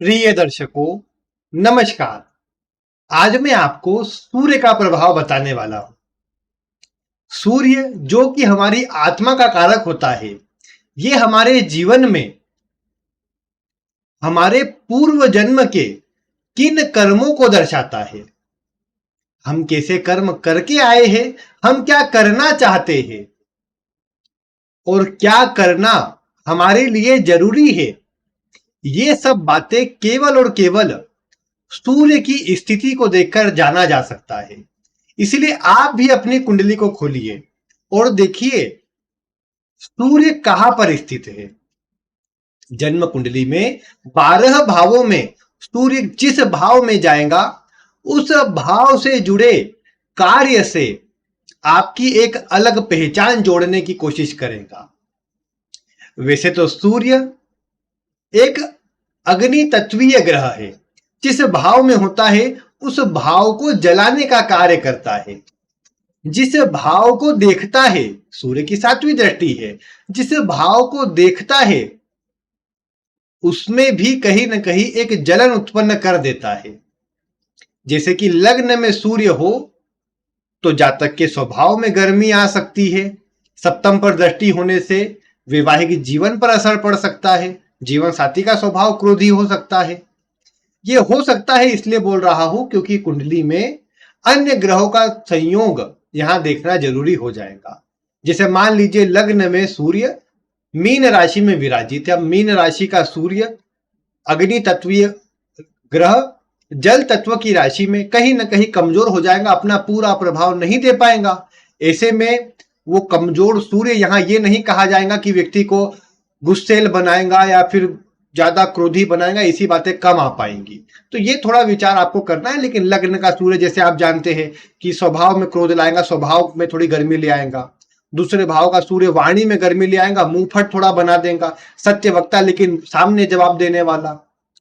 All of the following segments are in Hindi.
प्रिय दर्शकों, नमस्कार। आज मैं आपको सूर्य का प्रभाव बताने वाला हूं। सूर्य जो कि हमारी आत्मा का कारक होता है, ये हमारे जीवन में हमारे पूर्व जन्म के किन कर्मों को दर्शाता है। हम कैसे कर्म करके आए हैं, हम क्या करना चाहते हैं और क्या करना हमारे लिए जरूरी है। ये सब बातें केवल और केवल सूर्य की स्थिति को देखकर जाना जा सकता है। इसलिए आप भी अपनी कुंडली को खोलिए और देखिए सूर्य कहां पर स्थित है। जन्म कुंडली में 12 भावों में सूर्य जिस भाव में जाएगा, उस भाव से जुड़े कार्य से आपकी एक अलग पहचान जोड़ने की कोशिश करेगा। वैसे तो सूर्य एक अग्नि तत्वीय ग्रह है। जिस भाव में होता है उस भाव को जलाने का कार्य करता है। जिस भाव को देखता है, सूर्य की 7वीं दृष्टि है, जिस भाव को देखता है उसमें भी कहीं ना कहीं एक जलन उत्पन्न कर देता है। जैसे कि लग्न में सूर्य हो तो जातक के स्वभाव में गर्मी आ सकती है। सप्तम पर दृष्टि होने से वैवाहिक जीवन पर असर पड़ सकता है। जीवन साथी का स्वभाव क्रोधी हो सकता है। ये हो सकता है इसलिए बोल रहा हूं क्योंकि कुंडली में अन्य ग्रहों का संयोग यहां देखना जरूरी हो जाएगा। जैसे मान लीजिए लग्न में सूर्य मीन राशि में विराजित है। मीन राशि का सूर्य अग्नि तत्वीय ग्रह जल तत्व की राशि में कहीं ना कहीं कमजोर हो जाएगा, अपना पूरा प्रभाव नहीं दे पाएगा। ऐसे में वो कमजोर सूर्य यहां ये नहीं कहा जाएगा कि व्यक्ति को गुस्सेल बनाएगा या फिर ज्यादा क्रोधी बनाएगा, ऐसी बातें कम आ पाएंगी। तो ये थोड़ा विचार आपको करना है। लेकिन लग्न का सूर्य जैसे आप जानते हैं कि स्वभाव में क्रोध लाएगा, स्वभाव में थोड़ी गर्मी ले आएगा। दूसरे भाव का सूर्य वाणी में गर्मी ले आएगा, मुंहफट थोड़ा बना देगा, सत्य वक्ता लेकिन सामने जवाब देने वाला,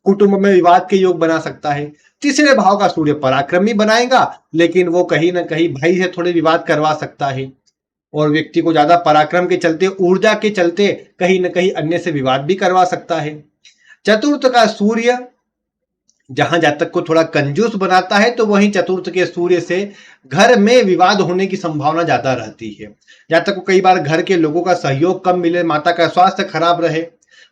कुटुंब में विवाद के योग बना सकता है। तीसरे भाव का सूर्य पराक्रमी बनाएगा, लेकिन वो कहीं ना कहीं भाई से थोड़े विवाद करवा सकता है और व्यक्ति को ज्यादा पराक्रम के चलते, ऊर्जा के चलते कहीं ना कहीं अन्य से विवाद भी करवा सकता है। चतुर्थ का सूर्य जहां जातक को थोड़ा कंजूस बनाता है, तो वहीं चतुर्थ के सूर्य से घर में विवाद होने की संभावना ज्यादा रहती है। जातक को कई बार घर के लोगों का सहयोग कम मिले, माता का स्वास्थ्य खराब रहे।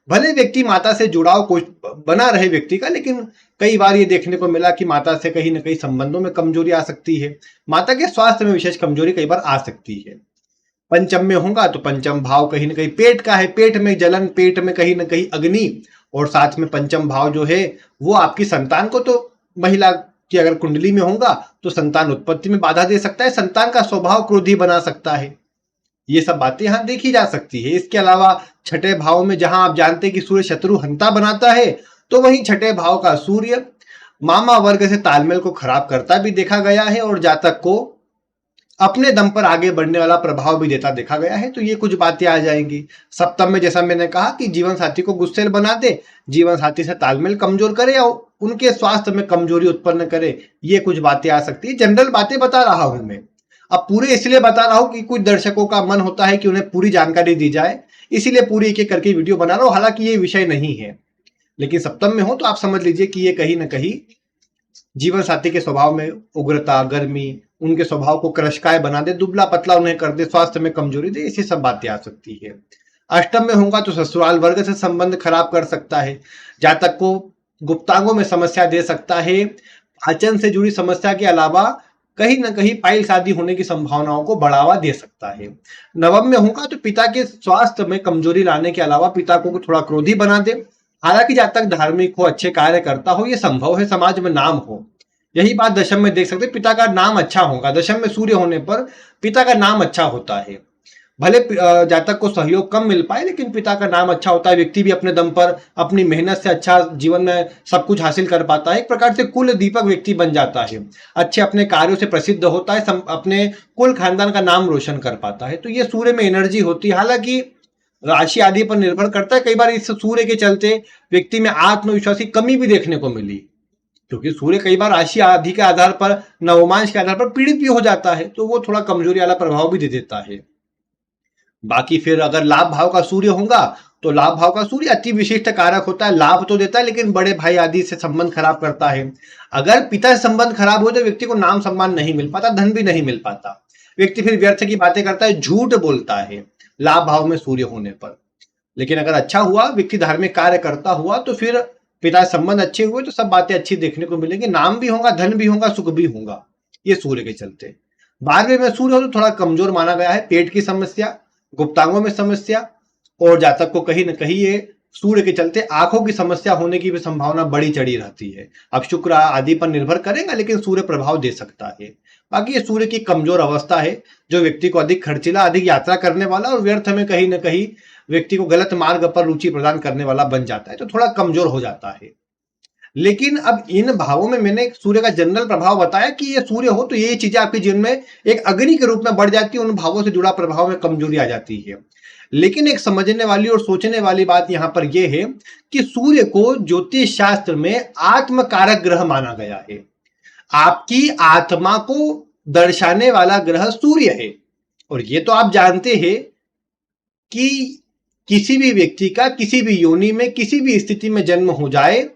भले व्यक्ति माता से जुड़ाव कुछ बना रहे व्यक्ति का, लेकिन कई बार ये देखने को मिला कि माता से कहीं ना कहीं संबंधों में कमजोरी आ सकती है। माता के स्वास्थ्य में विशेष कमजोरी कई बार आ सकती है। पंचम में होगा तो पंचम भाव कहीं ना कहीं पेट का है, पेट में जलन, पेट में कहीं ना कहीं अग्नि, और साथ में पंचम भाव जो है वो आपकी संतान को, तो महिला की अगर कुंडली में होगा तो संतान उत्पत्ति में बाधा दे सकता है, संतान का स्वभाव क्रोधी बना सकता है। ये सब बातें यहां देखी जा सकती है। इसके अलावा छठे भाव में जहां आप जानते हैं कि सूर्य शत्रु हंता बनाता है, तो वहीं छठे भाव का सूर्य मामा वर्ग से तालमेल को खराब करता भी देखा गया है और जातक को अपने दम पर आगे बढ़ने वाला प्रभाव भी देता देखा गया है। तो ये कुछ बातें आ जाएंगी। सप्तम में जैसा मैंने कहा कि जीवन साथी को गुस्सेल बना दे, जीवन साथी से तालमेल कमजोर करे या उनके स्वास्थ्य में कमजोरी उत्पन्न करे, ये कुछ बातें आ सकती है। जनरल बातें बता रहा हूं मैं। अब पूरे इसलिए बता रहा हूं कि कुछ दर्शकों का मन होता है कि उन्हें पूरी जानकारी दी जाए, इसीलिए पूरी एक एक करके वीडियो बना रहा हूं। हालांकि ये विषय नहीं है, लेकिन सप्तम में हो तो आप समझ लीजिए कि ये कहीं ना कहीं जीवन साथी के स्वभाव में उग्रता, गर्मी, उनके स्वभाव को क्रशकाय बना दे, दुबला पतला उन्हें कर दे, स्वास्थ्य में कमजोरी दे, ऐसी सब बातें आ सकती है। अष्टम में होगा तो ससुराल वर्ग से संबंध खराब कर सकता है, जातक को गुप्तांगों में समस्या दे सकता है, पाचन से जुड़ी समस्या के अलावा कहीं ना कहीं पाइल शादी होने की संभावनाओं को बढ़ावा दे सकता है। नवम में होगा तो पिता के स्वास्थ्य में कमजोरी लाने के अलावा पिता को थोड़ा क्रोधी बना दे। हालांकि जातक धार्मिक हो, अच्छे कार्य करता हो, यह संभव है, समाज में नाम हो। यही बात दशम में देख सकते, पिता का नाम अच्छा होगा। दशम में सूर्य होने पर पिता का नाम अच्छा होता है। भले जातक को सहयोग कम मिल पाए, लेकिन पिता का नाम अच्छा होता है। व्यक्ति भी अपने दम पर अपनी मेहनत से अच्छा जीवन में सब कुछ हासिल कर पाता है। एक प्रकार से कुल दीपक व्यक्ति बन जाता है, अच्छे अपने कार्यों से प्रसिद्ध होता है, अपने कुल खानदान का नाम रोशन कर पाता है। तो ये सूर्य में एनर्जी होती है। हालांकि राशि आदि पर निर्भर करता है। कई बार इस सूर्य के चलते व्यक्ति में आत्मविश्वास की कमी भी देखने को मिली, क्योंकि सूर्य कई बार राशि आदि के आधार पर, नवमांश के आधार पर पीड़ित भी हो जाता है, तो वो थोड़ा कमजोरी वाला प्रभाव भी दे देता है। बाकी फिर अगर लाभ भाव का सूर्य होगा तो लाभ भाव का सूर्य अति विशिष्ट कारक होता है, लाभ तो देता है लेकिन बड़े भाई आदि से संबंध खराब करता है। अगर पिता से संबंध खराब हो तो व्यक्ति को नाम सम्मान नहीं मिल पाता, धन भी नहीं मिल पाता, व्यक्ति फिर व्यर्थ की बातें करता है, झूठ बोलता है लाभ भाव में सूर्य होने पर। लेकिन अगर अच्छा हुआ, व्यक्ति धार्मिक कार्य करता हुआ, तो फिर पिता से संबंध अच्छे हुए तो सब बातें अच्छी देखने को मिलेंगी, नाम भी होगा, धन भी होगा, सुख भी होगा, ये सूर्य के चलते। 12वें में सूर्य हो तो थोड़ा कमजोर माना गया है, पेट की समस्या, गुप्तांगों में समस्या, और जातक को कहीं न कहीं ये सूर्य के चलते आंखों की समस्या होने की भी संभावना बड़ी चढ़ी रहती है। अब शुक्र आदि पर निर्भर करेगा, लेकिन सूर्य प्रभाव दे सकता है। बाकी ये सूर्य की कमजोर अवस्था है, जो व्यक्ति को अधिक खर्चीला, अधिक यात्रा करने वाला और व्यर्थ में कहीं न कहीं व्यक्ति को गलत मार्ग पर रुचि प्रदान करने वाला बन जाता है, तो थोड़ा कमजोर हो जाता है। लेकिन अब इन भावों में मैंने सूर्य का जनरल प्रभाव बताया कि ये सूर्य हो तो ये चीजें आपके जीवन में एक अग्नि के रूप में बढ़ जाती है, उन भावों से जुड़ा प्रभाव में कमजोरी आ जाती है। लेकिन एक समझने वाली और सोचने वाली बात यहां पर यह है कि सूर्य को ज्योतिष शास्त्र में आत्मकारक ग्रह माना गया है। आपकी आत्मा को दर्शाने वाला ग्रह सूर्य है। और ये तो आप जानते हैं कि किसी भी व्यक्ति का किसी भी योनि में किसी भी स्थिति में जन्म हो जाए,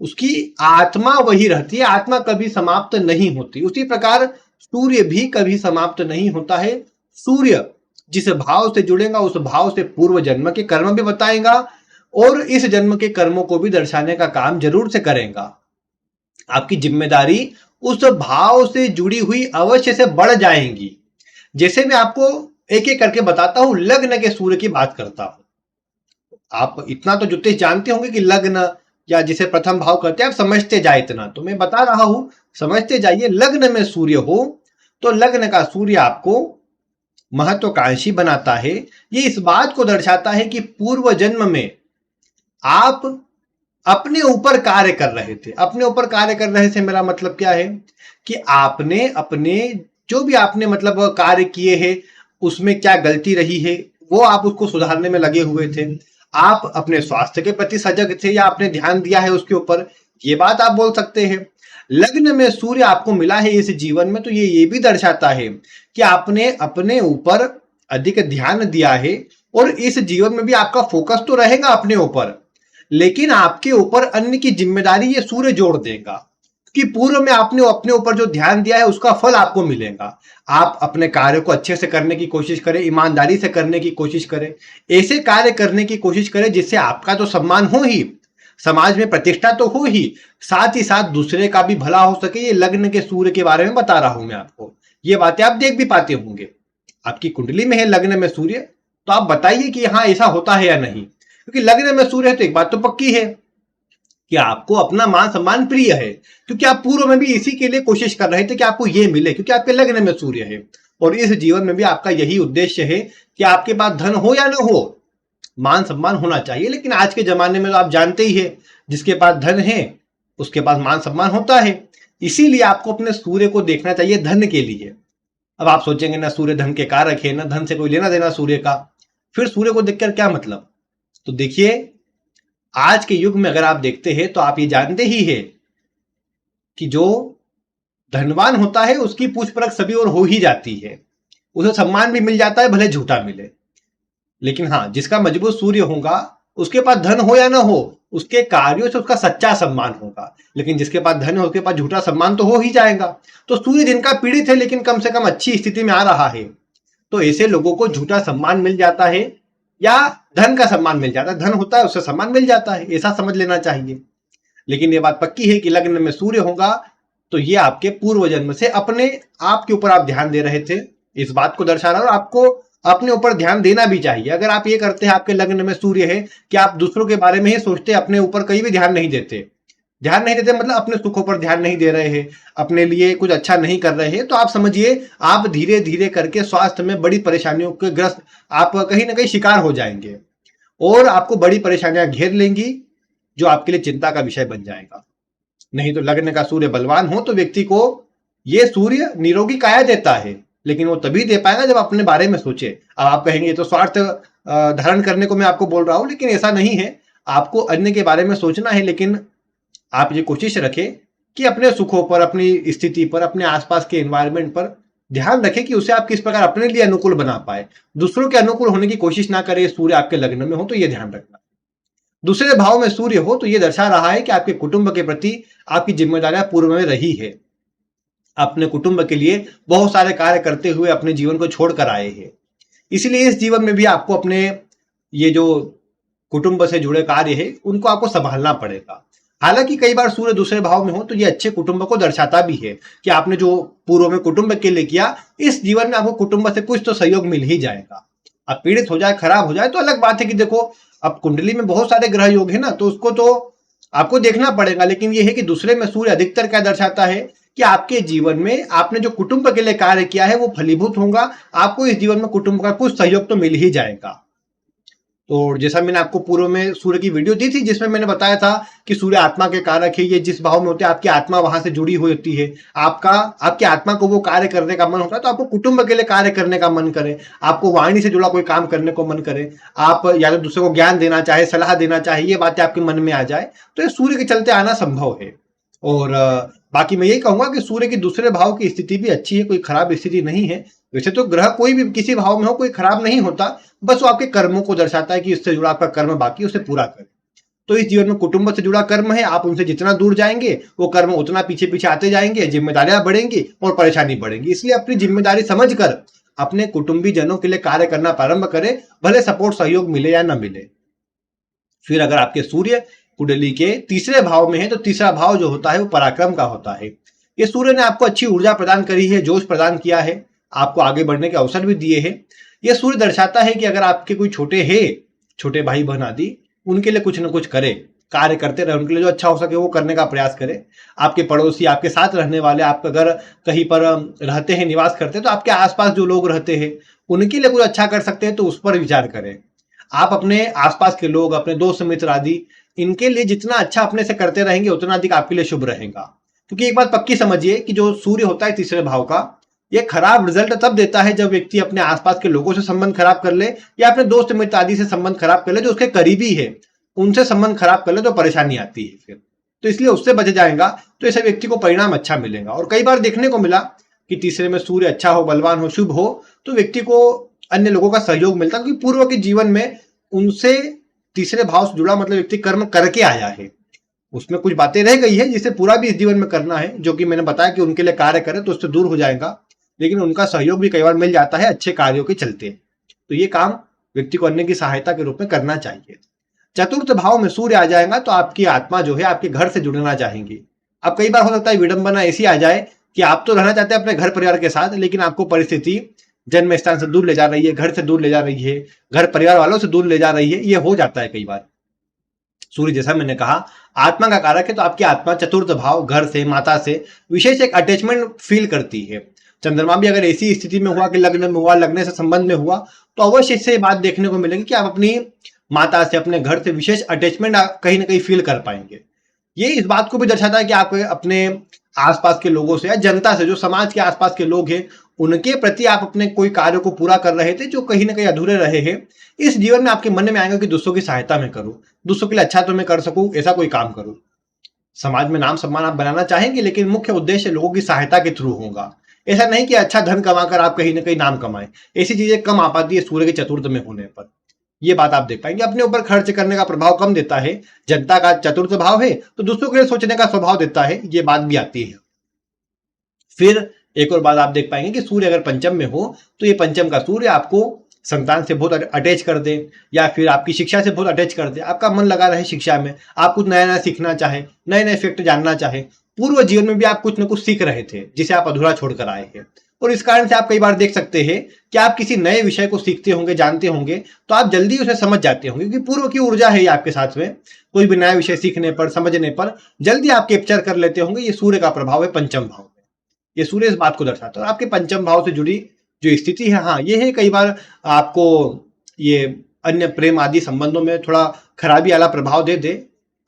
उसकी आत्मा वही रहती है, आत्मा कभी समाप्त नहीं होती। उसी प्रकार सूर्य भी कभी समाप्त नहीं होता है। सूर्य जिस भाव से जुड़ेगा उस भाव से पूर्व जन्म के कर्म भी बताएगा और इस जन्म के कर्मों को भी दर्शाने का काम जरूर से करेगा। आपकी जिम्मेदारी उस भाव से जुड़ी हुई अवश्य से बढ़ जाएंगी। जैसे मैं आपको एक एक करके बताता हूं, लग्न के सूर्य की बात करता हूं। आप इतना तो ज्योतिष जानते होंगे कि लग्न या जिसे प्रथम भाव कहते हैं, आप समझते जाए इतना, तो मैं बता रहा हूं, समझते जाइए। लग्न में सूर्य हो तो लग्न का सूर्य आपको महत्वाकांक्षी बनाता है। ये इस बात को दर्शाता है कि पूर्व जन्म में आप अपने ऊपर कार्य कर रहे थे। अपने ऊपर कार्य कर रहे थे मेरा मतलब क्या है कि आपने अपने जो भी आपने मतलब कार्य किए हैं उसमें क्या गलती रही है वो आप उसको सुधारने में लगे हुए थे। आप अपने स्वास्थ्य के प्रति सजग थे या आपने ध्यान दिया है उसके ऊपर, ये बात आप बोल सकते हैं। लग्न में सूर्य आपको मिला है इस जीवन में, तो ये भी दर्शाता है कि आपने अपने ऊपर अधिक ध्यान दिया है और इस जीवन में भी आपका फोकस तो रहेगा अपने ऊपर, लेकिन आपके ऊपर अन्य की जिम्मेदारी ये सूर्य जोड़ देगा कि पूर्व में आपने अपने ऊपर जो ध्यान दिया है उसका फल आपको मिलेगा। आप अपने कार्य को अच्छे से करने की कोशिश करें, ईमानदारी से करने की कोशिश करें, ऐसे कार्य करने की कोशिश करें जिससे आपका तो सम्मान हो ही, समाज में प्रतिष्ठा तो हो ही, साथ ही साथ दूसरे का भी भला हो सके। ये लग्न के सूर्य के बारे में बता रहा हूं मैं आपको, ये बातें आप देख भी पाते होंगे। आपकी कुंडली में है लग्न में सूर्य, तो आप बताइए कि हाँ ऐसा होता है या नहीं। क्योंकि लग्न में सूर्य है तो एक बात तो पक्की है कि आपको अपना मान सम्मान प्रिय है, क्योंकि आप पूर्व में भी इसी के लिए कोशिश कर रहे थे कि आपको ये मिले, क्योंकि आपके लग्न में सूर्य है। और इस जीवन में भी आपका यही उद्देश्य है कि आपके पास धन हो या ना हो, मान सम्मान होना चाहिए। लेकिन आज के जमाने में तो आप जानते ही है, जिसके पास धन है उसके पास मान सम्मान होता है। इसीलिए आपको अपने सूर्य को देखना चाहिए धन के लिए। अब आप सोचेंगे ना सूर्य धन के कारक है, ना धन से कोई लेना देना सूर्य का, फिर सूर्य को देखकर क्या मतलब। तो देखिए आज के युग में अगर आप देखते हैं तो आप ये जानते ही है कि जो धनवान होता है उसकी पूछ परख सभी और हो ही जाती है, उसे सम्मान भी मिल जाता है भले झूठा मिले। लेकिन हाँ, जिसका मजबूत सूर्य होगा उसके पास धन हो या ना हो, उसके कार्यों से उसका सच्चा सम्मान होगा। लेकिन जिसके पास धन है उसके पास झूठा सम्मान तो हो ही जाएगा। तो सूर्य जिनका पीड़ित है लेकिन कम से कम अच्छी स्थिति में आ रहा है, तो ऐसे लोगों को झूठा सम्मान मिल जाता है या धन का सम्मान मिल जाता है। धन होता है उससे सम्मान मिल जाता है, ऐसा समझ लेना चाहिए। लेकिन ये बात पक्की है कि लग्न में सूर्य होगा तो ये आपके पूर्व जन्म से अपने आप के ऊपर आप ध्यान दे रहे थे, इस बात को दर्शा रहा है। और आपको अपने ऊपर ध्यान देना भी चाहिए। अगर आप ये करते हैं, आपके लग्न में सूर्य है कि आप दूसरों के बारे में ही सोचते, अपने ऊपर कहीं भी ध्यान नहीं देते, ध्यान नहीं देते मतलब अपने सुखों पर ध्यान नहीं दे रहे हैं, अपने लिए कुछ अच्छा नहीं कर रहे हैं, तो आप समझिए आप धीरे धीरे करके स्वास्थ्य में बड़ी परेशानियों के ग्रस्त आप कहीं ना कहीं शिकार हो जाएंगे और आपको बड़ी परेशानियां घेर लेंगी, जो आपके लिए चिंता का विषय बन जाएगा। नहीं तो लग्न का सूर्य बलवान हो तो व्यक्ति को ये सूर्य निरोगी काया देता है, लेकिन वो तभी दे पाएगा जब अपने बारे में सोचे। अब आप कहेंगे तो स्वार्थ धारण करने को मैं आपको बोल रहा हूं, लेकिन ऐसा नहीं है। आपको अन्य के बारे में सोचना है, लेकिन आप ये कोशिश रखें कि अपने सुखों पर, अपनी स्थिति पर, अपने आसपास के एनवायरनमेंट पर ध्यान रखें कि उसे आप किस प्रकार अपने लिए अनुकूल बना पाए। दूसरों के अनुकूल होने की कोशिश ना करें। सूर्य आपके लग्न में हो तो ये ध्यान रखना। दूसरे भाव में सूर्य हो तो ये दर्शा रहा है कि आपके कुटुंब के प्रति आपकी जिम्मेदारियां पूर्व में रही है। अपने कुटुंब के लिए बहुत सारे कार्य करते हुए अपने जीवन को छोड़कर आए हैं। इसलिए इस जीवन में भी आपको अपने ये जो कुटुंब से जुड़े कार्य है उनको आपको संभालना पड़ेगा। हालांकि कई बार सूर्य दूसरे भाव में हो तो ये अच्छे कुटुंब को दर्शाता भी है कि आपने जो पूर्व में कुटुंब के लिए किया, इस जीवन में आपको कुटुंब से कुछ तो सहयोग मिल ही जाएगा। अब पीड़ित हो जाए, खराब हो जाए तो अलग बात है कि देखो अब कुंडली में बहुत सारे ग्रह योग है ना, तो उसको तो आपको देखना पड़ेगा। लेकिन यह है कि दूसरे में सूर्य अधिकतर क्या दर्शाता है कि आपके जीवन में आपने जो कुटुंब के लिए कार्य किया है वो फलीभूत होगा। आपको इस जीवन में कुटुंब का कुछ सहयोग तो मिल ही जाएगा। तो जैसा मैंने आपको पूर्व में सूर्य की वीडियो दी थी जिसमें मैंने बताया था कि सूर्य आत्मा के कारक है। ये जिस भाव में होते हैं आपकी आत्मा वहां से जुड़ी हुई होती है। आपकी आत्मा को वो कार्य करने का मन होता है तो आपको कुटुंब के लिए कार्य करने का मन करे, आपको वाणी से जुड़ा कोई काम करने को मन करे, आप या तो दूसरे को ज्ञान देना चाहे, सलाह देना चाहे, ये बातें आपके मन में आ जाए तो ये सूर्य के चलते आना संभव है। और बाकी मैं यही कहूंगा कि सूर्य की दूसरे भाव की स्थिति भी अच्छी है, कोई खराब स्थिति नहीं है। वैसे तो ग्रह कोई भी किसी भाव में हो कोई खराब नहीं होता, बस वो आपके कर्मों को दर्शाता है कि इससे जुड़ा आपका कर्म बाकी उसे पूरा करें। तो इस जीवन में कुटुंब से जुड़ा कर्म है, आप उनसे जितना दूर जाएंगे वो कर्म उतना पीछे पीछे आते जाएंगे, जिम्मेदारियां बढ़ेंगी और परेशानी बढ़ेंगी। इसलिए अपनी जिम्मेदारी समझकर अपने कुटुंबी जनों के लिए कार्य करना प्रारंभ करें, भले सपोर्ट सहयोग मिले या न मिले। फिर अगर आपके सूर्य कुंडली के तीसरे भाव में है तो तीसरा भाव जो होता है वो पराक्रम का होता है। ये सूर्य ने आपको अच्छी ऊर्जा प्रदान करी है, जोश प्रदान किया है, आपको आगे बढ़ने के अवसर भी दिए हैं। यह सूर्य दर्शाता है कि अगर आपके कोई छोटे हैं, छोटे भाई बहन आदि, उनके लिए कुछ न कुछ करें, कार्य करते रहे, उनके लिए जो अच्छा हो सके वो करने का प्रयास करें। आपके पड़ोसी, आपके साथ रहने वाले, आप अगर कहीं पर रहते हैं, निवास करते हैं तो आपके आसपास जो लोग रहते हैं उनके लिए कुछ अच्छा कर सकते हैं तो उस पर विचार करें। आप अपने आसपास के लोग, अपने दोस्त मित्र आदि, इनके लिए जितना अच्छा अपने से करते रहेंगे उतना अधिक आपके लिए शुभ रहेगा। क्योंकि एक बात पक्की समझिए कि जो सूर्य होता है तीसरे भाव का, ये खराब रिजल्ट तब देता है जब व्यक्ति अपने आसपास के लोगों से संबंध खराब कर ले या अपने दोस्त मित्र आदि से संबंध खराब कर ले, जो उसके करीबी है उनसे संबंध खराब कर ले तो परेशानी आती है फिर। तो इसलिए उससे बच जाएगा तो ऐसे व्यक्ति को परिणाम अच्छा मिलेगा। और कई बार देखने को मिला कि तीसरे में सूर्य अच्छा हो, बलवान हो, शुभ हो तो व्यक्ति को अन्य लोगों का सहयोग मिलता है, क्योंकि पूर्व के जीवन में उनसे तीसरे भाव से जुड़ा मतलब व्यक्ति कर्म करके आया है, उसमें कुछ बातें रह गई है जिसे पूरा भी इस जीवन में करना है, जो कि मैंने बताया कि उनके लिए कार्य करें तो उससे दूर हो जाएगा। लेकिन उनका सहयोग भी कई बार मिल जाता है अच्छे कार्यों के चलते। तो ये काम व्यक्ति को अन्य की सहायता के रूप में करना चाहिए। चतुर्थ भाव में सूर्य आ जाएगा तो आपकी आत्मा जो है आपके घर से जुड़ना चाहेंगी। अब कई बार हो सकता है विडंबना ऐसी आ जाए कि आप तो रहना चाहते हैं अपने घर परिवार के साथ, लेकिन आपको परिस्थिति जन्म स्थान से दूर ले जा रही है, घर से दूर ले जा रही है, घर परिवार वालों से दूर ले जा रही है। ये हो जाता है कई बार। सूर्य जैसा मैंने कहा आत्मा का कारक है, तो आपकी आत्मा चतुर्थ भाव घर से, माता से विशेष एक अटैचमेंट फील करती है। चंद्रमा भी अगर ऐसी स्थिति में हुआ कि लग्न में हुआ, लगने से संबंध में हुआ, तो अवश्य इससे बात देखने को मिलेगी कि आप अपनी माता से, अपने घर से विशेष अटैचमेंट कहीं ना कहीं फील कर पाएंगे। ये इस बात को भी दर्शाता है कि आप अपने आसपास के लोगों से या जनता से, जो समाज के आसपास के लोग हैं, उनके प्रति आप अपने कोई कार्य को पूरा कर रहे थे जो कहीं ना कहीं अधूरे रहे हैं। इस जीवन में आपके मन में आएगा कि दूसरों की सहायता मैं करूं, दूसरों के लिए अच्छा तो मैं कर सकूं, ऐसा कोई काम करूं। समाज में नाम सम्मान आप बनाना चाहेंगे, लेकिन मुख्य उद्देश्य लोगों की सहायता के थ्रू होगा। ऐसा नहीं कि अच्छा धन कमाकर आप कहीं ना कहीं नाम कमाएं। ऐसी चीजें कम आ पाती है सूर्य के चतुर्थ में होने पर। ये बात आप देख पाएंगे। अपने ऊपर खर्च करने का प्रभाव कम देता है। जनता का चतुर्थ भाव है तो दूसरों के लिए सोचने का स्वभाव देता है, ये बात भी आती है। फिर एक और बात आप देख पाएंगे कि सूर्य अगर पंचम में हो तो ये पंचम का सूर्य आपको संतान से बहुत अटैच कर दे या फिर आपकी शिक्षा से बहुत अटैच कर दे। आपका मन लगा रहे शिक्षा में, आप कुछ नया नया सीखना चाहे, नए नए फैक्ट जानना चाहे। पूर्व जीवन में भी आप कुछ न कुछ सीख रहे थे जिसे आप अधूरा छोड़कर आए हैं, और इस कारण से आप कई बार देख सकते हैं कि आप किसी नए विषय को सीखते होंगे, जानते होंगे तो आप जल्दी उसे समझ जाते होंगे, क्योंकि पूर्व की ऊर्जा है आपके साथ में। कोई भी नया विषय सीखने पर, समझने पर जल्दी आप कैप्चर कर लेते होंगे। ये सूर्य का प्रभाव है पंचम भाव में। ये सूर्य इस बात को दर्शाता है। और आपके पंचम भाव से जुड़ी जो स्थिति है, हाँ ये है, कई बार आपको ये अन्य प्रेम आदि संबंधों में थोड़ा खराबी वाला प्रभाव दे दे,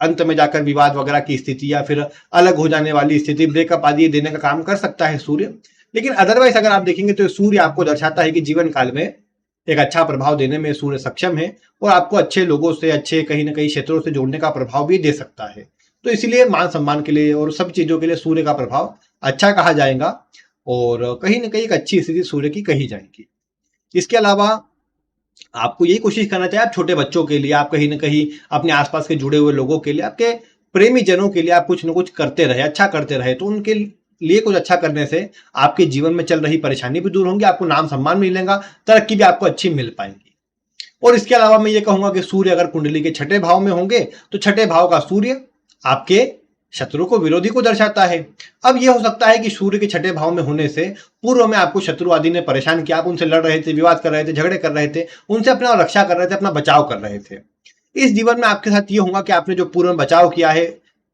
अंत में जाकर विवाद वगैरह की स्थिति या फिर अलग हो जाने वाली स्थिति, ब्रेकअप आदि देने का काम कर सकता है सूर्य। लेकिन अदरवाइज अगर आप देखेंगे तो सूर्य आपको दर्शाता है कि जीवन काल में एक अच्छा प्रभाव देने में सूर्य सक्षम है, और आपको अच्छे लोगों से, अच्छे कहीं ना कहीं क्षेत्रों से जोड़ने का प्रभाव भी दे सकता है। तो इसलिए मान सम्मान के लिए और सब चीजों के लिए सूर्य का प्रभाव अच्छा कहा जाएगा। और कहीं ना कहीं एक अच्छी स्थिति सूर्य की कही जाएगी। इसके अलावा आपको यही कोशिश करना चाहिए, आप छोटे बच्चों के लिए, आप कहीं ना कहीं अपने आसपास के जुड़े हुए लोगों के लिए, आपके प्रेमी जनों के लिए आप कुछ ना कुछ करते रहे, अच्छा करते रहे, तो उनके लिए कुछ अच्छा करने से आपके जीवन में चल रही परेशानी भी दूर होंगी, आपको नाम सम्मान मिलेगा, तरक्की भी आपको अच्छी मिल पाएगी। और इसके अलावा मैं ये कहूंगा कि सूर्य अगर कुंडली के छठे भाव में होंगे तो छठे भाव का सूर्य आपके शत्रु को, विरोधी को दर्शाता है। अब यह हो सकता है कि सूर्य के छठे भाव में होने से पूर्व में आपको शत्रु आदि ने परेशान किया, आप उनसे लड़ रहे थे, विवाद कर रहे थे, झगड़े कर रहे थे, उनसे अपना रक्षा कर रहे थे, अपना बचाव कर रहे थे। इस जीवन में आपके साथ ये होगा कि आपने जो पूर्व में बचाव किया है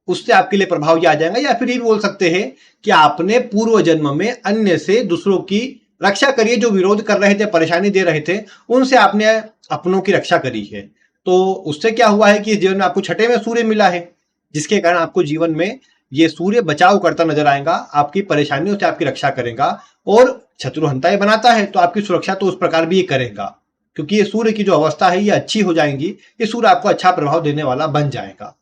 उससे आपके लिए प्रभाव ये आ जाएगा, या फिर ये बोल सकते हैं कि आपने पूर्व जन्म में अन्य से दूसरों की रक्षा करी है, जो विरोध कर रहे थे, परेशानी दे रहे थे, उनसे आपने अपनों की रक्षा करी है। तो उससे क्या हुआ है कि इस जीवन में आपको छठे में सूर्य मिला है, जिसके कारण आपको जीवन में ये सूर्य बचाव करता नजर आएगा, आपकी परेशानियों से आपकी रक्षा करेगा, और शत्रुहंता बनाता है तो आपकी सुरक्षा तो उस प्रकार भी ये करेगा, क्योंकि ये सूर्य की जो अवस्था है ये अच्छी हो जाएंगी, ये सूर्य आपको अच्छा प्रभाव देने वाला बन जाएगा।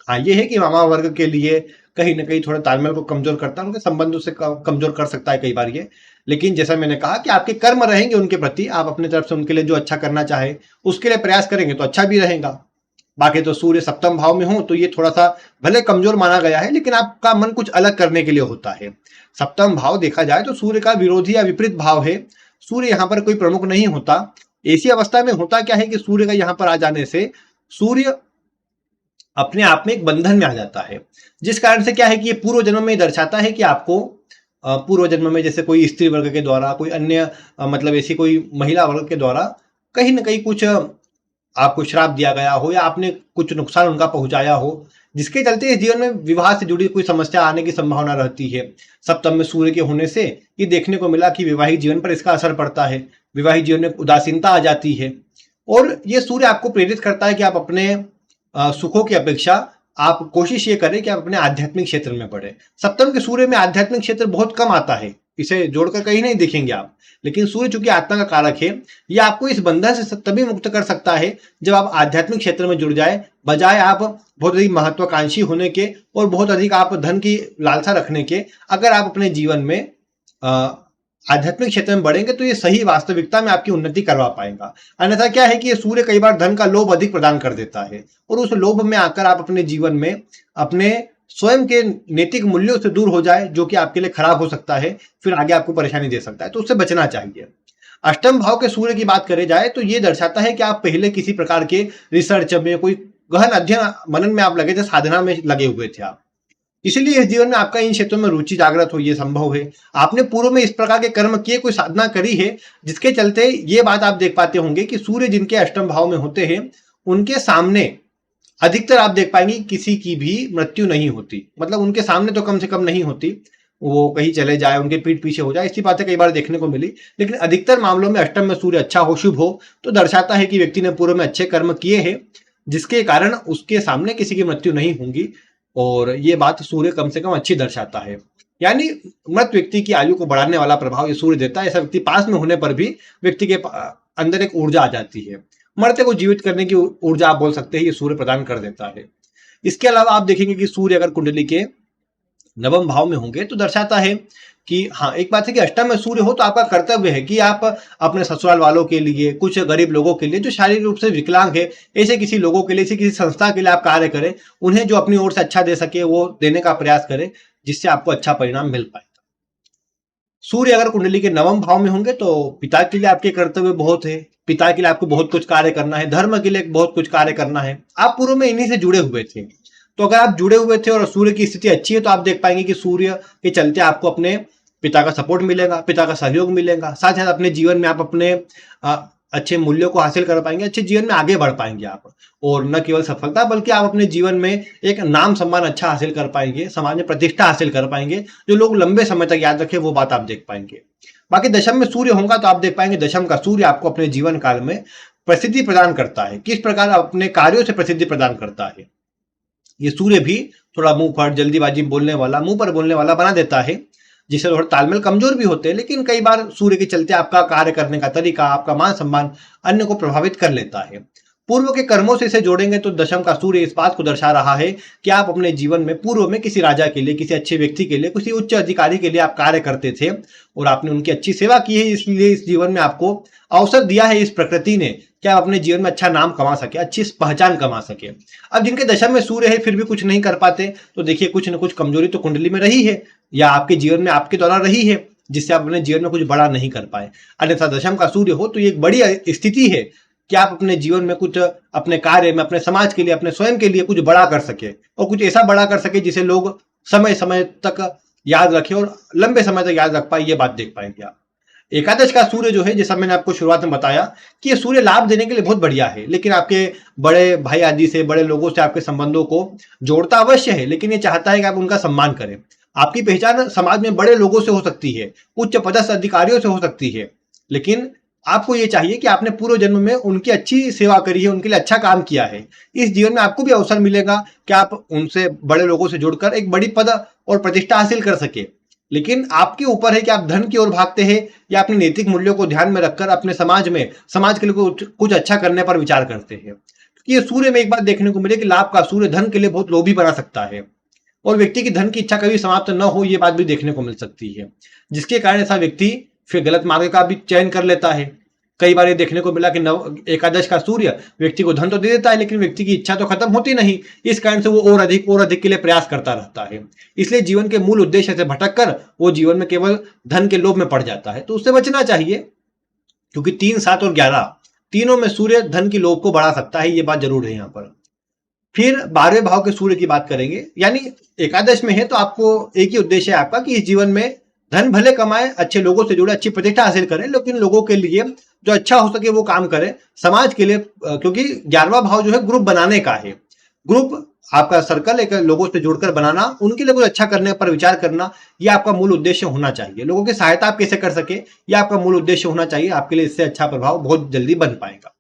हाँ, ये है कि मामा वर्ग के लिए कहीं ना कहीं थोड़ा तालमेल को कमजोर करता है, उनके संबंधों से कमजोर कर सकता है कई बार ये। लेकिन जैसा मैंने कहा कि आपके कर्म रहेंगे उनके प्रति, आप अपने तरफ से उनके लिए जो अच्छा करना चाहे उसके लिए प्रयास करेंगे तो अच्छा भी रहेगा। बाकी तो सूर्य सप्तम भाव में हो तो ये थोड़ा सा भले कमजोर माना गया है, लेकिन आपका मन कुछ अलग करने के लिए होता है। सप्तम भाव देखा जाए तो सूर्य का विरोधी या विपरीत भाव है, सूर्य यहाँ पर कोई प्रमुख नहीं होता। ऐसी अवस्था में होता क्या है कि सूर्य का यहाँ पर आ जाने से सूर्य अपने आप में एक बंधन में आ जाता है, जिस कारण से क्या है कि ये पूर्व जन्म में दर्शाता है कि आपको पूर्व जन्म में जैसे कोई स्त्री वर्ग के द्वारा, कोई अन्य मतलब ऐसी कोई महिला वर्ग के द्वारा कहीं ना कहीं कुछ आपको श्राप दिया गया हो, या आपने कुछ नुकसान उनका पहुंचाया हो, जिसके चलते इस जीवन में विवाह से जुड़ी कोई समस्या आने की संभावना रहती है। सप्तम में सूर्य के होने से ये देखने को मिला कि विवाहित जीवन पर इसका असर पड़ता है, विवाहित जीवन में उदासीनता आ जाती है। और ये सूर्य आपको प्रेरित करता है कि आप अपने सुखों की अपेक्षा आप कोशिश ये करें कि आप अपने आध्यात्मिक क्षेत्र में बढ़े। सप्तम के सूर्य में आध्यात्मिक क्षेत्र बहुत कम आता है, इसे जोड़कर कहीं नहीं देखेंगे आप, लेकिन सूर्य चूंकि आत्मा का कारक है, ये आपको इस बंधन से तभी मुक्त कर सकता है जब आप आध्यात्मिक क्षेत्र में जुड़ जाए, बजाय आप बहुत अधिक महत्वाकांक्षी होने के और बहुत अधिक आप धन की लालसा रखने के। अगर आप अपने जीवन में आध्यात्मिक क्षेत्र में बढ़ेंगे तो ये सही वास्तविकता में आपकी उन्नति करवा पाएगा। अन्यथा क्या है कि ये सूर्य कई बार धन का लोभ अधिक प्रदान कर देता है, और उस लोभ में आकर आप अपने जीवन में अपने स्वयं के नैतिक मूल्यों से दूर हो जाए, जो कि आपके लिए खराब हो सकता है, फिर आगे आपको परेशानी दे सकता है, तो उससे बचना चाहिए। अष्टम भाव के सूर्य की बात करें जाए तो ये दर्शाता है कि आप पहले किसी प्रकार के रिसर्च में, कोई गहन अध्ययन मनन में आप लगे थे, साधना में लगे हुए थे आप, इसीलिए इस जीवन में आपका इन क्षेत्रों में रुचि जागृत हो, ये संभव है। आपने पूर्व में इस प्रकार के कर्म किए, कोई साधना करी है, जिसके चलते ये बात आप देख पाते होंगे कि सूर्य जिनके अष्टम भाव में होते हैं उनके सामने अधिकतर आप देख पाएंगे किसी की भी मृत्यु नहीं होती, मतलब उनके सामने तो कम से कम नहीं होती, वो कहीं चले जाए, उनके पीठ पीछे हो जाए, ऐसी बातें कई बार देखने को मिली। लेकिन अधिकतर मामलों में अष्टम में सूर्य अच्छा हो, शुभ हो, तो दर्शाता है कि व्यक्ति ने पूर्व में अच्छे कर्म किए हैं, जिसके कारण उसके सामने किसी की मृत्यु नहीं होगी। और ये बात सूर्य कम से कम अच्छी दर्शाता है, यानी मृत व्यक्ति की आयु को बढ़ाने वाला प्रभाव ये सूर्य देता है। ऐसा व्यक्ति पास में होने पर भी व्यक्ति के अंदर एक ऊर्जा आ जाती है, मरते को जीवित करने की ऊर्जा आप बोल सकते हैं, ये सूर्य प्रदान कर देता है। इसके अलावा आप देखेंगे कि सूर्य अगर कुंडली के नवम भाव में होंगे तो दर्शाता है कि हाँ, एक बात है कि अष्टम में सूर्य हो तो आपका कर्तव्य है कि आप अपने ससुराल वालों के लिए, कुछ गरीब लोगों के लिए जो शारीरिक रूप से विकलांग है, ऐसे किसी लोगों के लिए, ऐसी किसी संस्था के लिए आप कार्य करें, उन्हें जो अपनी ओर से अच्छा दे सके वो देने का प्रयास करें, जिससे आपको अच्छा परिणाम मिल पाएगा। सूर्य अगर कुंडली के नवम भाव में होंगे तो पिता के लिए आपके कर्तव्य बहुत है, पिता के लिए आपको बहुत कुछ कार्य करना है, धर्म के लिए बहुत कुछ कार्य करना है। आप पूर्व में इन्हीं से जुड़े हुए थे, तो अगर आप जुड़े हुए थे और सूर्य की स्थिति अच्छी है तो आप देख पाएंगे कि सूर्य के चलते आपको अपने पिता का सपोर्ट मिलेगा, पिता का सहयोग मिलेगा, साथ साथ अपने जीवन में आप अपने अच्छे मूल्यों को हासिल कर पाएंगे, अच्छे जीवन में आगे बढ़ पाएंगे आप, और न केवल सफलता बल्कि आप अपने जीवन में एक नाम सम्मान अच्छा हासिल कर पाएंगे, समाज में प्रतिष्ठा हासिल कर पाएंगे, जो लोग लंबे समय तक याद रखे वो बात आप देख पाएंगे। बाकी दशम में सूर्य होगा तो आप देख पाएंगे दशम का सूर्य आपको अपने जीवन काल में प्रसिद्धि प्रदान करता है, किस प्रकार अपने कार्यों से प्रसिद्धि प्रदान करता है। ये सूर्य भी थोड़ा मुंह फट, जल्दीबाजी बोलने वाला, मुंह पर बोलने वाला बना देता है, जिससे थोड़ा तालमेल कमजोर भी होते हैं, लेकिन कई बार सूर्य के चलते आपका कार्य करने का तरीका, आपका मान सम्मान अन्य को प्रभावित कर लेता है। पूर्व के कर्मों से इसे जोड़ेंगे तो दशम का सूर्य इस बात को दर्शा रहा है कि आप अपने जीवन में पूर्व में किसी राजा के लिए, किसी अच्छे व्यक्ति के लिए, किसी उच्च अधिकारी के लिए आप कार्य करते थे और आपने उनकी अच्छी सेवा की है, इसलिए इस जीवन में आपको अवसर दिया है इस प्रकृति ने कि आप अपने जीवन में अच्छा नाम कमा सके, अच्छी पहचान कमा सके। अब जिनके दशम में सूर्य है फिर भी कुछ नहीं कर पाते, तो देखिए कुछ न कुछ कमजोरी तो कुंडली में रही है या आपके जीवन में आपके द्वारा रही है, जिससे आप अपने जीवन में कुछ बड़ा नहीं कर पाए। अन्यथा दशम का सूर्य हो तो ये एक बड़ी स्थिति है कि आप अपने जीवन में कुछ, अपने कार्य में, अपने समाज के लिए, अपने स्वयं के लिए कुछ बड़ा कर सके और कुछ ऐसा बड़ा कर सके जिसे लोग समय समय तक याद रखे और लंबे समय तक याद रख पाए, ये बात देख पाएंगे आप। एकादश का सूर्य जो है, जैसा मैंने आपको शुरुआत में बताया कि ये सूर्य लाभ देने के लिए बहुत बढ़िया है, लेकिन आपके बड़े भाई आदि से, बड़े लोगों से आपके संबंधों को जोड़ता अवश्य है, लेकिन ये चाहता है कि आप उनका सम्मान करें। आपकी पहचान समाज में बड़े लोगों से हो सकती है, उच्च पदस्थ अधिकारियों से हो सकती है, लेकिन आपको ये चाहिए कि आपने पूर्व जन्म में उनकी अच्छी सेवा करी है, उनके लिए अच्छा काम किया है। इस जीवन में आपको भी अवसर मिलेगा कि आप उनसे, बड़े लोगों से जुड़कर एक बड़ी पद और प्रतिष्ठा हासिल कर सके। लेकिन आपके ऊपर है कि आप धन की ओर भागते हैं या अपने नैतिक मूल्यों को ध्यान में रखकर अपने समाज में, समाज के लिए कुछ अच्छा करने पर विचार करते हैं। ये सूर्य में एक बात देखने को मिले कि लाभ का सूर्य धन के लिए बहुत लोभी बना सकता है और व्यक्ति की धन की इच्छा कभी समाप्त न हो, ये बात भी देखने को मिल सकती है, जिसके कारण ऐसा व्यक्ति फिर गलत मार्ग का भी चयन कर लेता है। कई बार ये देखने को मिला कि एकादश का सूर्य व्यक्ति को धन तो दे देता है, लेकिन व्यक्ति की इच्छा तो खत्म होती नहीं। इस कारण से वो और अधिक के लिए प्रयास करता रहता है, इसलिए जीवन के मूल उद्देश्य से भटक कर वो जीवन में केवल धन के लोभ में पड़ जाता है। तो उससे बचना चाहिए, क्योंकि 3, 7 और 11 तीनों में सूर्य धन की लोभ को बढ़ा सकता है, ये बात जरूर है यहाँ पर। फिर 12वें भाव के सूर्य की बात करेंगे, यानी एकादश में है तो आपको एक ही उद्देश्य है आपका कि इस जीवन में धन भले कमाए, अच्छे लोगों से जुड़े, अच्छी प्रतिष्ठा हासिल करें, लेकिन लोगों के लिए जो अच्छा हो सके वो काम करें, समाज के लिए। क्योंकि 11वां भाव जो है ग्रुप बनाने का है, ग्रुप आपका सर्कल एक लोगों से जुड़कर बनाना, उनके लिए कुछ अच्छा करने पर विचार करना, ये आपका मूल उद्देश्य होना चाहिए। लोगों की सहायता आप कैसे कर सके, ये आपका मूल उद्देश्य होना चाहिए। आपके लिए इससे अच्छा प्रभाव बहुत जल्दी बन पाएगा।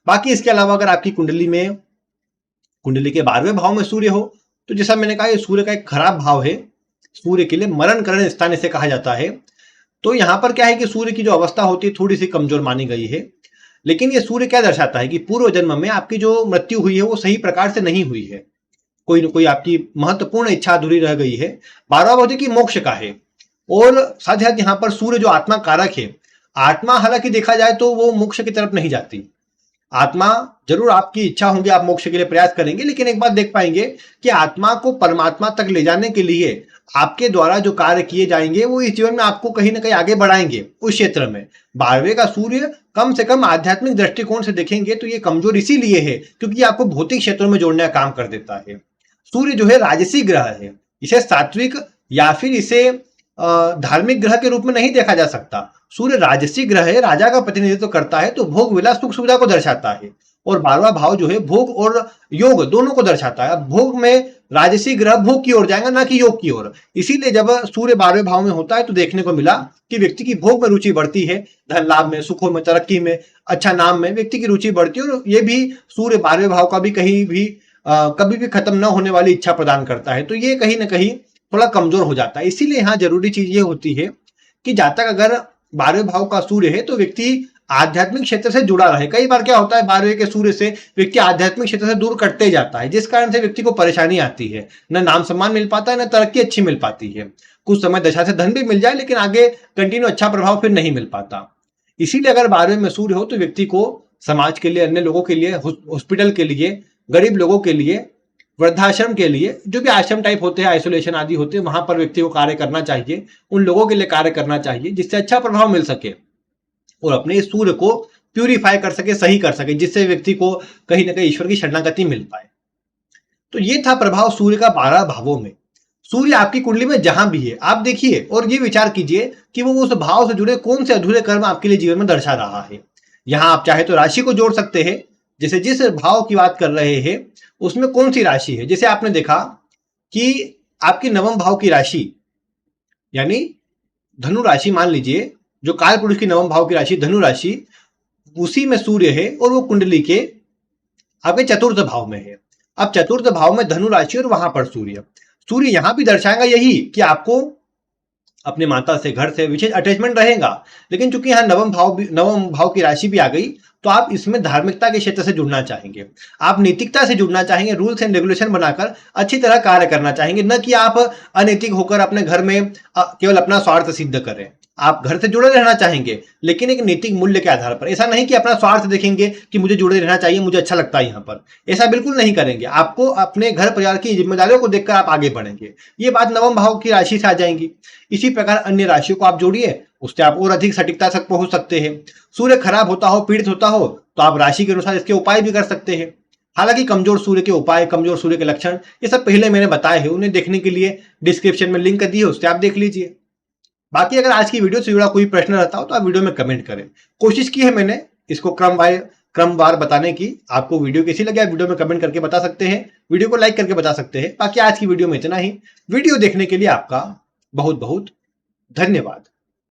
बाकी इसके अलावा अगर आपकी कुंडली के 12वें भाव में सूर्य हो तो जैसा मैंने कहा, ये सूर्य का एक खराब भाव है, सूर्य के लिए मरण करण स्थान इसे कहा जाता है। तो यहां पर क्या है कि सूर्य की जो अवस्था होती है थोड़ी सी कमजोर मानी गई है, लेकिन ये सूर्य क्या दर्शाता है कि पूर्व जन्म में आपकी जो मृत्यु हुई है वो सही प्रकार से नहीं हुई है, कोई न कोई आपकी महत्वपूर्ण इच्छा अधूरी रह गई है। 12वां भाव की मोक्ष का है और साथ ही साथ यहाँ पर सूर्य जो आत्मा कारक है, आत्मा हालांकि देखा जाए तो वो मोक्ष की तरफ नहीं जाती। आत्मा जरूर आपकी इच्छा होगी, आप मोक्ष के लिए प्रयास करेंगे, लेकिन एक बात देख पाएंगे कि आत्मा को परमात्मा तक ले जाने के लिए आपके द्वारा जो कार्य किए जाएंगे वो इस जीवन में आपको कहीं ना कहीं आगे बढ़ाएंगे उस क्षेत्र में। 12वें का सूर्य कम से कम आध्यात्मिक दृष्टिकोण से देखेंगे तो ये कमजोर इसीलिए है क्योंकि आपको भौतिक क्षेत्रों में जोड़ने का काम कर देता है। सूर्य जो है राजसी ग्रह है, इसे सात्विक या फिर इसे धार्मिक ग्रह के रूप में नहीं देखा जा सकता। सूर्य राजसी ग्रह है, राजा का प्रतिनिधित्व करता है, तो भोग विलास सुख सुविधा को दर्शाता है। और 12वां भाव जो है भोग और योग दोनों को दर्शाता है। अब भोग में राजसी ग्रह भोग की ओर जाएगा, ना कि योग की ओर। इसीलिए जब सूर्य 12वें भाव में होता है तो देखने को मिला कि व्यक्ति की भोग में रुचि बढ़ती है, धन लाभ में, सुखों में, तरक्की में, अच्छा नाम में व्यक्ति की रुचि बढ़ती है। और ये भी सूर्य 12वें भाव का भी कहीं भी कभी भी खत्म न होने वाली इच्छा प्रदान करता है, तो ये कहीं ना कहीं थोड़ा कमजोर हो जाता है। इसीलिए यहाँ जरूरी चीज ये होती है कि जब तक अगर 12वें भाव का सूर्य है तो व्यक्ति आध्यात्मिक क्षेत्र से जुड़ा रहे। कई बार क्या होता है, 12वें के सूर्य से व्यक्ति आध्यात्मिक क्षेत्र से दूर करते जाता है, जिस कारण से व्यक्ति को परेशानी आती है, न नाम सम्मान मिल पाता है, न तरक्की अच्छी मिल पाती है। कुछ समय दशा से धन भी मिल जाए लेकिन आगे कंटिन्यू अच्छा प्रभाव फिर नहीं मिल पाता। इसीलिए अगर 12वें में सूर्य हो तो व्यक्ति को समाज के लिए, अन्य लोगों के लिए, हॉस्पिटल के लिए, गरीब लोगों के लिए, वृद्धाश्रम के लिए, जो भी आश्रम टाइप होते हैं, आइसोलेशन आदि होते हैं, वहां पर व्यक्ति को कार्य करना चाहिए, उन लोगों के लिए कार्य करना चाहिए जिससे अच्छा प्रभाव मिल सके और अपने इस सूर्य को प्यूरिफाई कर सके, सही कर सके, जिससे व्यक्ति को कहीं ना कहीं ईश्वर की शरणागति मिल पाए। तो ये था प्रभाव सूर्य का 12 भावों में। सूर्य आपकी कुंडली में जहां भी है आप देखिए और ये विचार कीजिए कि वो उस भाव से जुड़े कौन से अधूरे कर्म आपके लिए जीवन में दर्शा रहा है। यहां आप चाहे तो राशि को जोड़ सकते हैं, जैसे जिस भाव की बात कर रहे हैं उसमें कौन सी राशि है। जैसे आपने देखा कि आपकी 9वें भाव की राशि यानी धनु राशि मान लीजिए, जो काल पुरुष की 9वें भाव की राशि धनु राशि, उसी में सूर्य है और वो कुंडली के आपके 4th भाव में है। अब 4th भाव में धनु राशि और वहां पर सूर्य यहां भी दर्शाएगा यही कि आपको अपने माता से, घर से विशेष अटैचमेंट रहेगा। लेकिन चूंकि यहाँ 9वें भाव की राशि भी आ गई तो आप इसमें धार्मिकता के क्षेत्र से जुड़ना चाहेंगे, आप नैतिकता से जुड़ना चाहेंगे, रूल्स एंड रेगुलेशन बनाकर अच्छी तरह कार्य करना चाहेंगे, न कि आप अनैतिक होकर अपने घर में केवल अपना स्वार्थ सिद्ध करें। आप घर से जुड़े रहना चाहेंगे लेकिन एक नैतिक मूल्य के आधार पर। ऐसा नहीं कि अपना स्वार्थ देखेंगे कि मुझे जुड़े रहना चाहिए, मुझे अच्छा लगता है यहाँ पर, ऐसा बिल्कुल नहीं करेंगे। आपको अपने घर परिवार की जिम्मेदारियों को देखकर आप आगे बढ़ेंगे। ये बात नवम भाव की राशि से आ जाएंगी। इसी प्रकार अन्य राशियों को आप जोड़िए, उससे आप और अधिक सटीकता तक पहुंच सकते हैं। सूर्य खराब होता हो, पीड़ित होता हो, तो आप राशि के अनुसार इसके उपाय भी कर सकते हैं। हालांकि कमजोर सूर्य के उपाय, कमजोर सूर्य के लक्षण, ये सब पहले मैंने बताए हैं, उन्हें देखने के लिए डिस्क्रिप्शन में लिंक दी है, उससे आप देख लीजिए। बाकी अगर आज की वीडियो से जुड़ा कोई प्रश्न रहता हो तो आप वीडियो में कमेंट करें। कोशिश की है मैंने इसको क्रमवार बताने की। आपको वीडियो कैसी लगी आप वीडियो में कमेंट करके बता सकते हैं, वीडियो को लाइक करके बता सकते हैं। बाकी आज की वीडियो में इतना ही। वीडियो देखने के लिए आपका बहुत बहुत धन्यवाद।